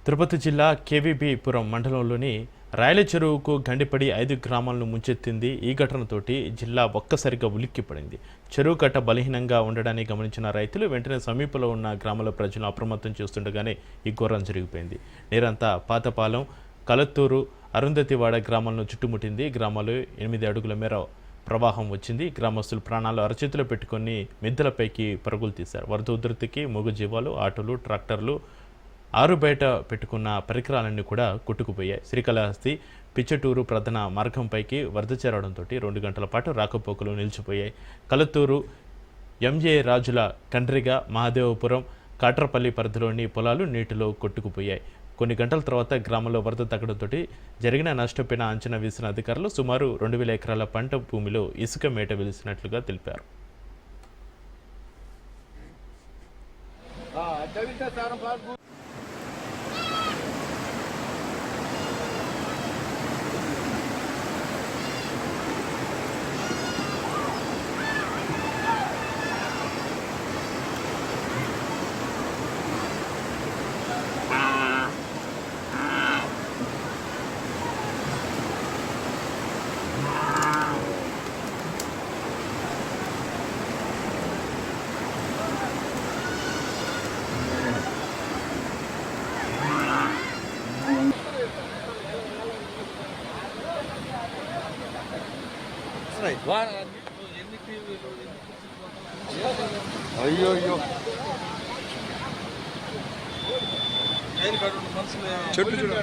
తిరుపతి జిల్లా కేవీబీపురం మండలంలోని రాయల చెరువుకు గండిపడి 5 గ్రామాలను ముంచెత్తింది. ఈ ఘటనతోటి జిల్లా ఒక్కసారిగా ఉలిక్కిపడింది. చెరువు కట్ట బలహీనంగా ఉండడాన్ని గమనించిన రైతులు వెంటనే సమీపంలో ఉన్న గ్రామాల ప్రజలను అప్రమత్తం చేస్తుండగానే ఈ ఘోరం జరిగిపోయింది. నీరంతా పాతపాలెం, కలత్తూరు, అరుంధతివాడ గ్రామాలను చుట్టుముట్టింది. గ్రామాలు 8 అడుగుల మేర ప్రవాహం వచ్చింది. గ్రామస్తులు ప్రాణాలు అరచేతిలో పెట్టుకుని మిద్దెలపైకి పరుగులు తీశారు. వరద ఉధృతికి మూగజీవాలు, ఆటోలు, ట్రాక్టర్లు, ఆరు బయట పెట్టుకున్న పరికరాలన్నీ కూడా కొట్టుకుపోయాయి. శ్రీకాళహస్తి, పిచ్చటూరు ప్రధాన మార్గంపైకి వరద చేరడంతో 2 గంటల పాటు రాకపోకలు నిలిచిపోయాయి. కలత్తూరు, ఎంజే రాజుల కండ్రిగ, మహాదేవపురం, కాట్రపల్లి పరిధిలోని పొలాలు నీటిలో కొట్టుకుపోయాయి. కొన్ని గంటల తర్వాత గ్రామంలో వరద తగ్గడంతో జరిగిన నష్టపోయిన అంచనా వేసిన అధికారులు సుమారు 2000 ఎకరాల పంట భూమిలో ఇసుక మేట వెలిసినట్లుగా తెలిపారు. అయ్యో చెట్లు చూడ